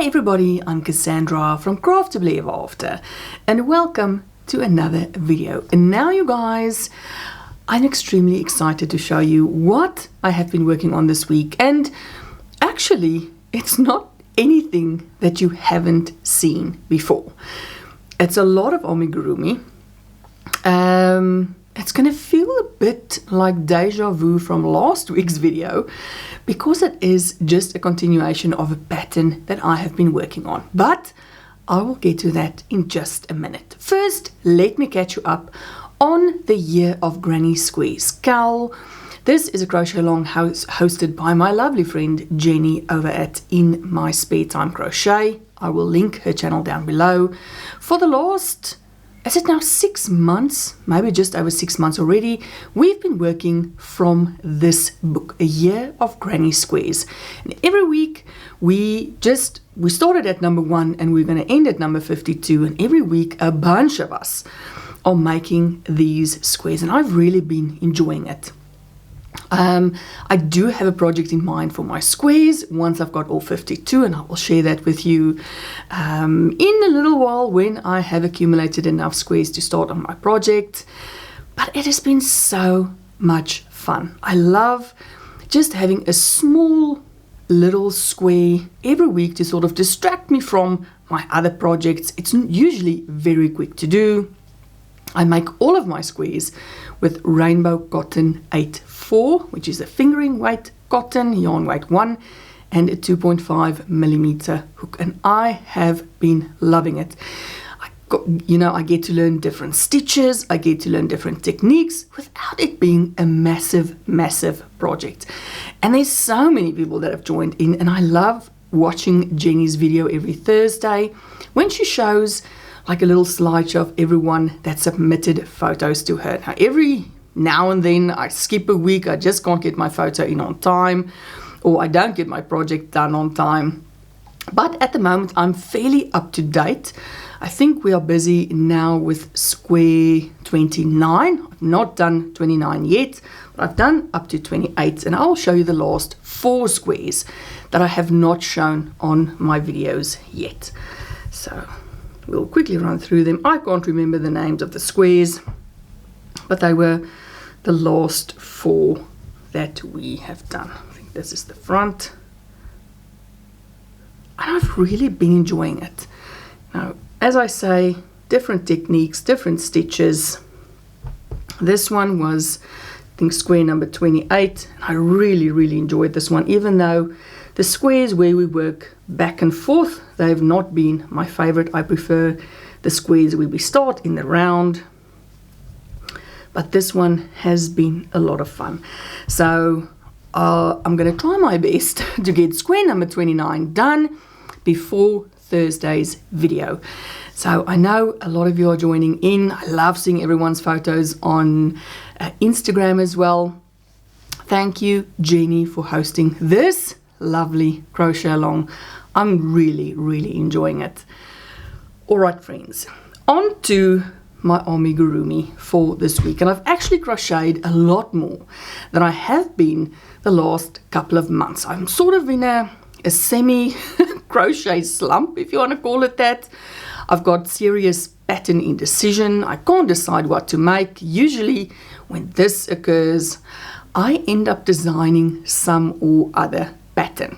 Hi everybody, I'm Cassandra from Craftably Evolved and welcome to another video. And now you guys, I'm extremely excited to show you what I have been working on this week, and actually it's not anything that you haven't seen before. It's a lot of amigurumi. It's going to feel a bit like deja vu from last week's video because it is just a continuation of a pattern that I have been working on. But I will get to that in just a minute. First, let me catch you up on the Year of Granny Squares Cowl. This is a crochet along hosted by my lovely friend Jenny over at In My Spare Time Crochet. I will link her channel down below. For the last, is it now 6 months, maybe just over 6 months already, we've been working from this book, A Year of Granny Squares. And every week we started at number 1 and we're going to end at number 52, and every week a bunch of us are making these squares, and I've really been enjoying it. I do have a project in mind for my squares once I've got all 52, and I will share that with you in a little while when I have accumulated enough squares to start on my project. But it has been so much fun. I love just having a small little square every week to sort of distract me from my other projects. It's usually very quick to do. I make all of my squares with Rainbow Cotton 8/4, which is a fingering weight cotton, yarn weight 1, and a 2.5 millimeter hook, and I have been loving it. I get to learn different stitches, I get to learn different techniques without it being a massive project. And there's so many people that have joined in, and I love watching Jenny's video every Thursday when she shows like a little slideshow of everyone that submitted photos to her. Now, every now and then I skip a week, I just can't get my photo in on time, or I don't get my project done on time. But at the moment I'm fairly up to date. I think we are busy now with square 29. I've not done 29 yet, but I've done up to 28, and I'll show you the last 4 squares that I have not shown on my videos yet. So we'll quickly run through them. I can't remember the names of the squares, but they were the last 4 that we have done. I think this is the front. And I've really been enjoying it. Now, as I say, different techniques, different stitches. This one was, I think, square number 28. I really enjoyed this one, even though the squares where we work back and forth, they have not been my favorite. I prefer the squares where we start in the round. But this one has been a lot of fun. So I'm going to try my best to get square number 29 done before Thursday's video. So I know a lot of you are joining in. I love seeing everyone's photos on Instagram as well. Thank you, Jenny, for hosting this lovely crochet along. I'm really enjoying it. All right, friends, on to my amigurumi for this week, and I've actually crocheted a lot more than I have been the last couple of months. I'm sort of in a semi crochet slump, if you want to call it that. I've got serious pattern indecision. I can't decide what to make. Usually when this occurs, I end up designing some or other pattern.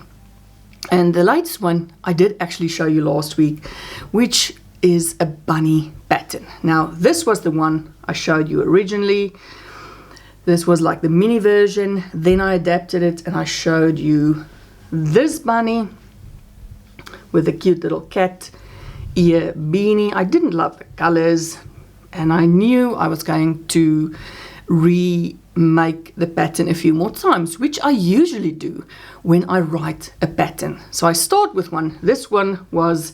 And the latest one I did actually show you last week, which is a bunny pattern. Now, this was the one I showed you originally. This was like the mini version. Then I adapted it and I showed you this bunny with a cute little cat ear beanie. I didn't love the colors, and I knew I was going to remake the pattern a few more times, which I usually do when I write a pattern. So I start with one. This one was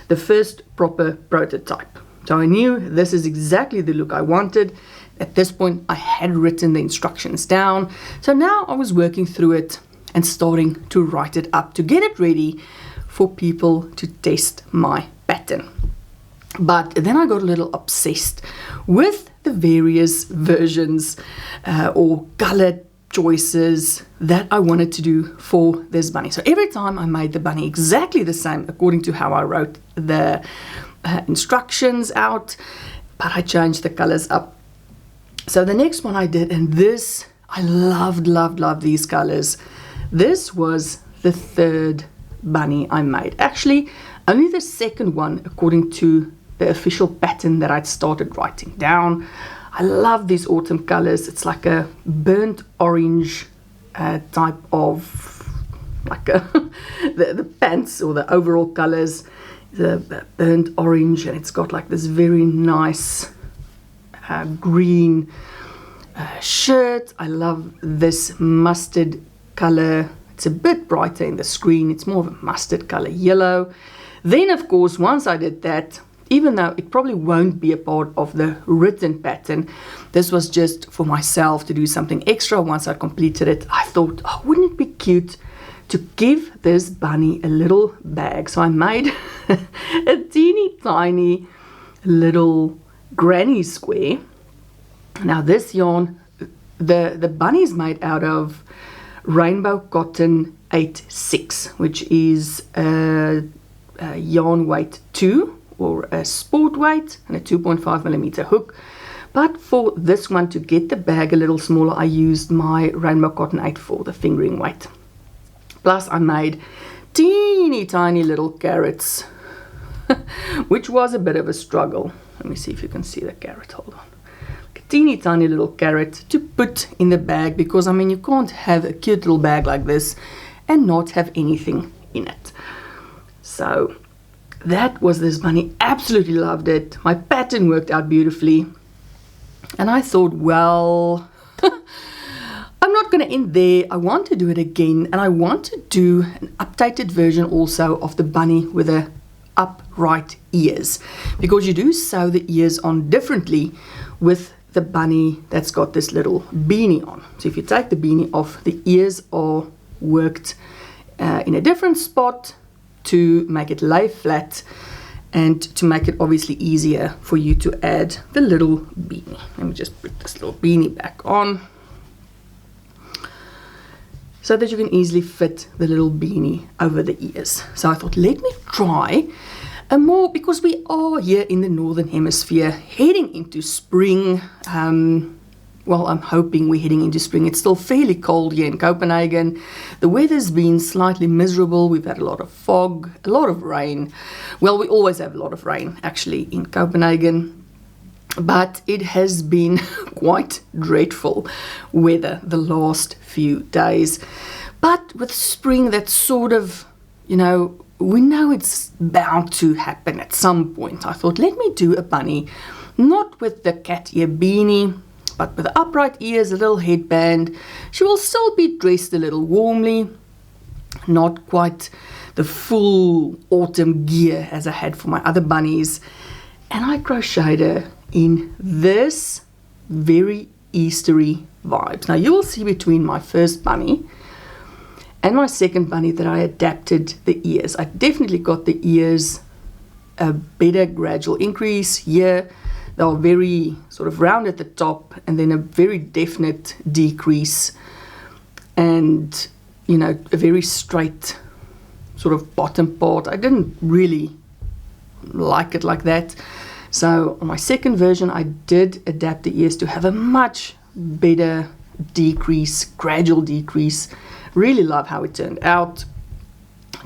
the first proper prototype. So I knew this is exactly the look I wanted. At this point, I had written the instructions down. So now I was working through it and starting to write it up to get it ready for people to test my pattern. But then I got a little obsessed with the various versions or color choices that I wanted to do for this bunny. So every time I made the bunny exactly the same according to how I wrote the instructions out, but I changed the colors up. So the next one I did, and this, I loved these colors. This was the third bunny I made. Actually, only the second one according to the official pattern that I'd started writing down. I love these autumn colors. It's like a burnt orange type of, like the pants or the overall colors, the burnt orange, and it's got like this very nice green shirt. I love this mustard color. It's a bit brighter in the screen. It's more of a mustard color yellow. Then of course, once I did that, even though it probably won't be a part of the written pattern, this was just for myself to do something extra. Once I completed it, I thought, oh, wouldn't it be cute to give this bunny a little bag? So I made a teeny tiny little granny square. Now this yarn, the bunny is made out of rainbow cotton 8/6, which is a yarn weight 2, or a sport weight, and a 2.5mm hook. But for this one, to get the bag a little smaller, I used my rainbow cotton 8 for the fingering weight. Plus I made teeny tiny little carrots, which was a bit of a struggle. Let me see if you can see the carrot. Hold on. A teeny tiny little carrot to put in the bag, because I mean, you can't have a cute little bag like this and not have anything in it. So that was this bunny. Absolutely loved it. My pattern worked out beautifully, and I thought, well, I'm not going to end there. I want to do it again, and I want to do an updated version also of the bunny with the upright ears, because you do sew the ears on differently with the bunny that's got this little beanie on. So if you take the beanie off, the ears are worked in a different spot to make it lay flat, and to make it obviously easier for you to add the little beanie. Let me just put this little beanie back on so that you can easily fit the little beanie over the ears. So I thought, let me try a more, because we are here in the Northern Hemisphere heading into spring. Well, I'm hoping we're heading into spring. It's still fairly cold here in Copenhagen. The weather's been slightly miserable. We've had a lot of fog, a lot of rain. Well, we always have a lot of rain, actually, in Copenhagen. But it has been quite dreadful weather the last few days. But with spring, that's sort of, you know, we know it's bound to happen at some point. I thought, let me do a bunny, not with the cat ear beanie, but with the upright ears, a little headband. She will still be dressed a little warmly, not quite the full autumn gear as I had for my other bunnies. And I crocheted her in this very Eastery vibes. Now you will see between my first bunny and my second bunny that I adapted the ears. I definitely got the ears a better gradual increase here. They are very sort of round at the top, and then a very definite decrease, and, you know, a very straight sort of bottom part. I didn't really like it like that. So on my second version, I did adapt the ears to have a much better decrease, gradual decrease. Really love how it turned out.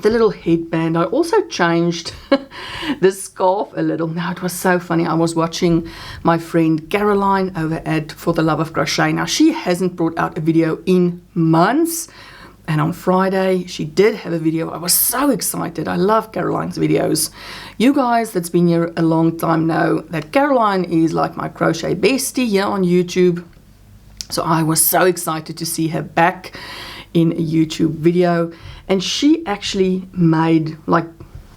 The little headband, I also changed the scarf a little. Now it was so funny. I was watching my friend Caroline over at For the Love of Crochet. Now she hasn't brought out a video in months, and on Friday she did have a video. I was so excited. I love Caroline's videos. You guys that's been here a long time know that Caroline is like my crochet bestie here on YouTube. So I was so excited to see her back in a YouTube video, and she actually made like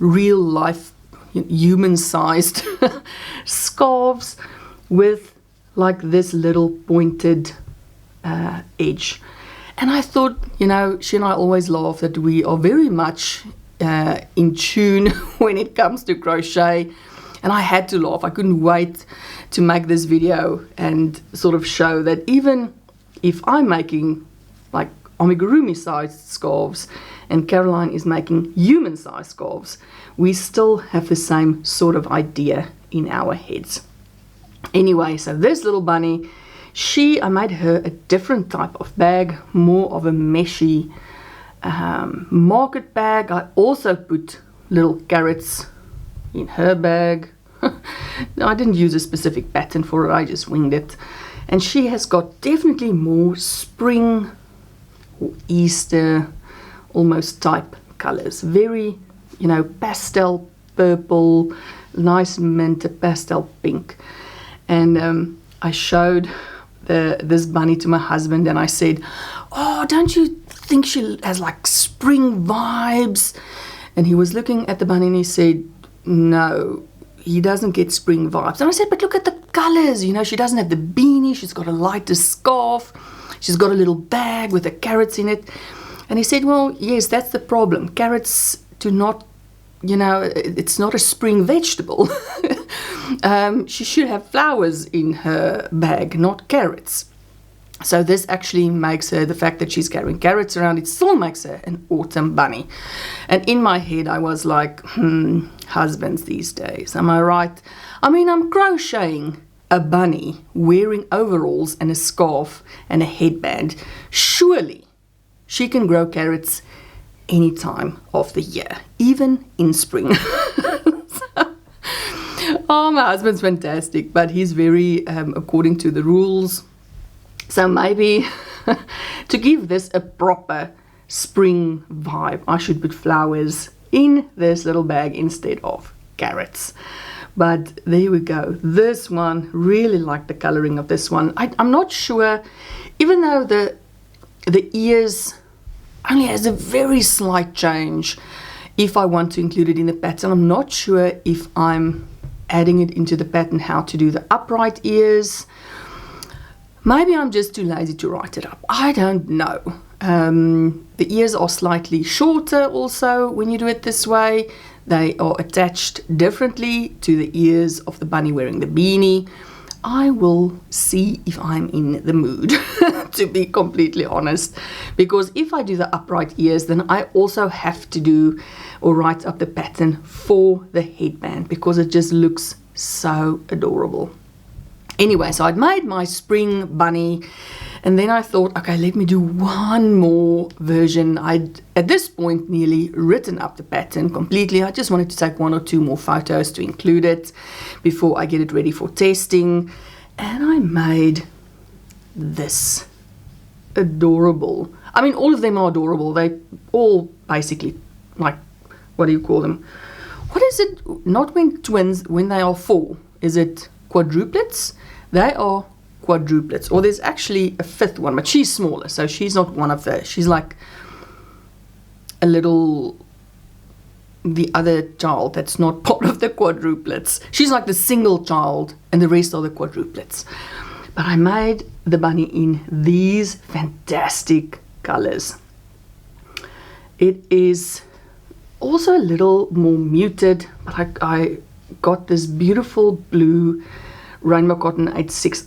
real life human sized scarves with like this little pointed edge. And I thought, you know, she and I always laugh that we are very much in tune when it comes to crochet, and I had to laugh. I couldn't wait to make this video and sort of show that even if I'm making like amigurumi sized scarves and Caroline is making human sized scarves, we still have the same sort of idea in our heads. Anyway, so this little bunny, I made her a different type of bag, more of a meshy market bag. I also put little carrots in her bag. I didn't use a specific pattern for it, I just winged it. And she has got definitely more spring or Easter almost type colors. Very, pastel purple, nice mint, pastel pink. And I showed this bunny to my husband and I said, oh, don't you think she has like spring vibes? And he was looking at the bunny and he said, no, he doesn't get spring vibes. And I said, but look at the colors, she doesn't have the beanie, she's got a lighter scarf, she's got a little bag with the carrots in it. And he said, well, yes, that's the problem. Carrots do not, it's not a spring vegetable. She should have flowers in her bag, not carrots. So this actually makes her, the fact that she's carrying carrots around, it still makes her an autumn bunny. And in my head, I was like, husbands these days, am I right? I mean, I'm crocheting a bunny wearing overalls and a scarf and a headband. Surely she can grow carrots any time of the year, even in spring. Oh, my husband's fantastic, but he's very according to the rules. So maybe to give this a proper spring vibe, I should put flowers in this little bag instead of carrots. But there we go. This one, really like the coloring of this one. I'm not sure, even though the ears only has a very slight change, if I want to include it in the pattern, I'm not sure if I'm adding it into the pattern how to do the upright ears. Maybe I'm just too lazy to write it up. I don't know. The ears are slightly shorter also when you do it this way. They are attached differently to the ears of the bunny wearing the beanie. I will see if I'm in the mood, to be completely honest. Because if I do the upright ears, then I also have to do or write up the pattern for the headband because it just looks so adorable. Anyway, so I'd made my spring bunny and then I thought, okay, let me do one more version. I'd, at this point, nearly written up the pattern completely. I just wanted to take one or two more photos to include it before I get it ready for testing. And I made this adorable. I mean, all of them are adorable. They all basically, like, what do you call them? What is it? Not when twins, when they are four. Is it quadruplets? They are quadruplets, or there's actually a fifth one, but she's smaller, so she's not one of the, she's like a little, the other child that's not part of the quadruplets. She's like the single child and the rest are the quadruplets. But I made the bunny in these fantastic colors. It is also a little more muted, but I got this beautiful blue rainbow cotton 86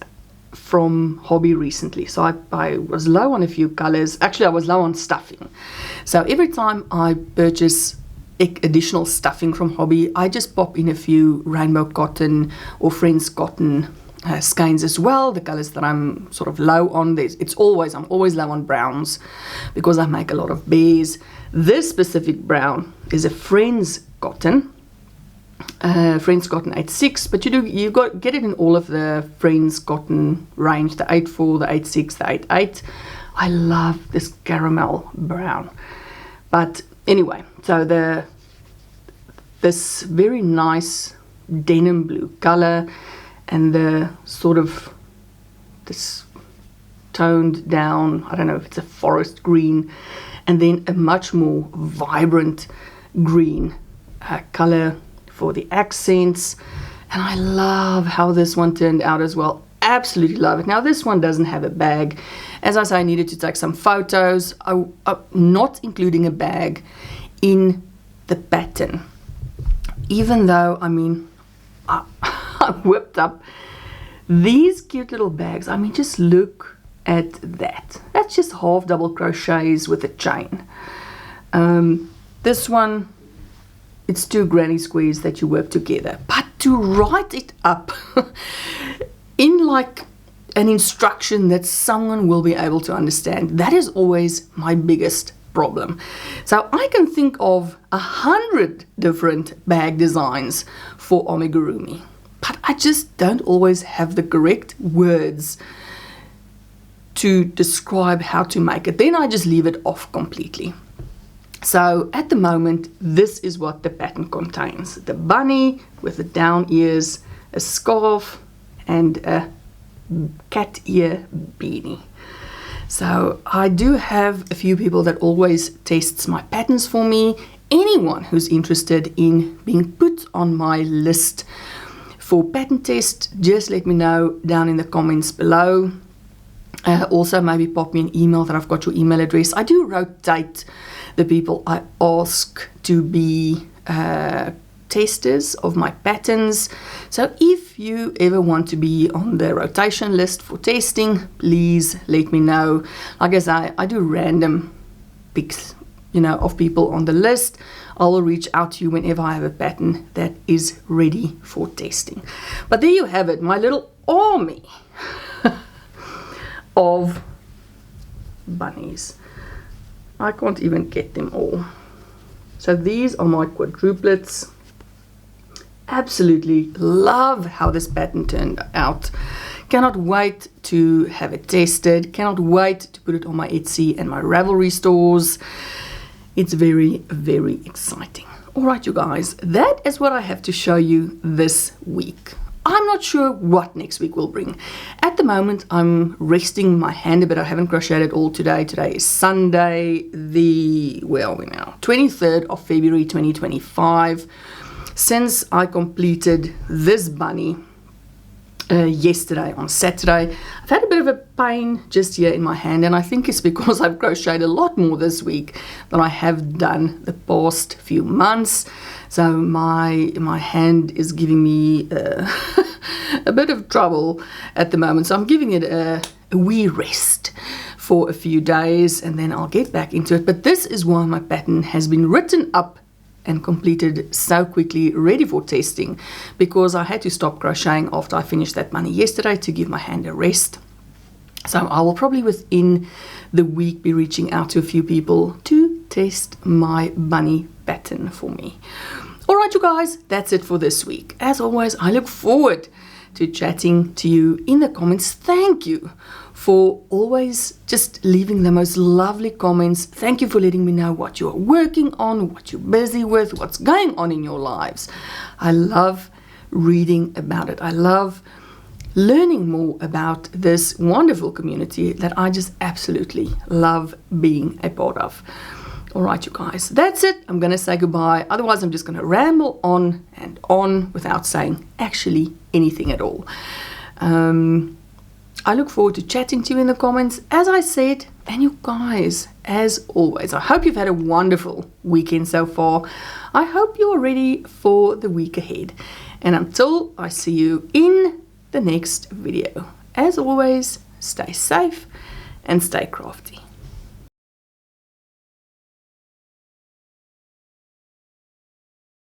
from Hobby recently. So I was low on a few colors. Actually, I was low on stuffing. So every time I purchase additional stuffing from Hobby, I just pop in a few rainbow cotton or Friends cotton skeins as well, the colors that I'm sort of low on. I'm always low on browns because I make a lot of bears. This specific brown is a Friends cotton. Friends cotton 86, but you get it in all of the Friends cotton range, the 84, the 86, the 88. I love this caramel brown. But anyway, so this very nice denim blue color and the sort of this toned down, I don't know if it's a forest green, and then a much more vibrant green color for the accents. And I love how this one turned out as well. Absolutely love it. Now this one doesn't have a bag. As I say, I needed to take some photos. I'm not including a bag in the pattern, even though, I mean, I whipped up these cute little bags. I mean, just look at that. That's just half double crochets with a chain. This one, it's 2 granny squares that you work together. But to write it up in like an instruction that someone will be able to understand, that is always my biggest problem. So I can think of 100 different bag designs for amigurumi, but I just don't always have the correct words to describe how to make it. Then I just leave it off completely. So at the moment, this is what the pattern contains: the bunny with the down ears, a scarf, and a cat ear beanie. So I do have a few people that always tests my patterns for me. Anyone who's interested in being put on my list for pattern test, just let me know down in the comments below. Also maybe pop me an email that I've got your email address. I do rotate the people I ask to be testers of my patterns. So if you ever want to be on the rotation list for testing, please let me know. Like I say, I do random picks, you know, of people on the list. I will reach out to you whenever I have a pattern that is ready for testing. But there you have it, my little army of bunnies. I can't even get them all. So these are my quadruplets. Absolutely love how this pattern turned out. Cannot wait to have it tested. Cannot wait to put it on my Etsy and my Ravelry stores. It's very, very exciting. All right, you guys, that is what I have to show you this week. I'm not sure what next week will bring. At the moment, I'm resting my hand a bit. I haven't crocheted all today. Today is Sunday, the, where are we now? 23rd of February 2025. Since I completed this bunny yesterday on Saturday, I've had a bit of a pain just here in my hand, and I think it's because I've crocheted a lot more this week than I have done the past few months. So my hand is giving me a bit of trouble at the moment. So I'm giving it a wee rest for a few days, and then I'll get back into it. But this is why my pattern has been written up and completed so quickly, ready for testing, because I had to stop crocheting after I finished that bunny yesterday to give my hand a rest. So I will probably within the week be reaching out to a few people to test my bunny pattern for me. All right, you guys, that's it for this week. As always, I look forward to chatting to you in the comments. Thank you for always just leaving the most lovely comments. Thank you for letting me know what you're working on, what you're busy with, what's going on in your lives. I love reading about it. I love learning more about this wonderful community that I just absolutely love being a part of. All right, you guys, that's it. I'm going to say goodbye. Otherwise, I'm just going to ramble on and on without saying actually anything at all. I look forward to chatting to you in the comments, as I said. And you guys, as always, I hope you've had a wonderful weekend so far. I hope you are ready for the week ahead. And until I see you in the next video, as always, stay safe and stay crafty.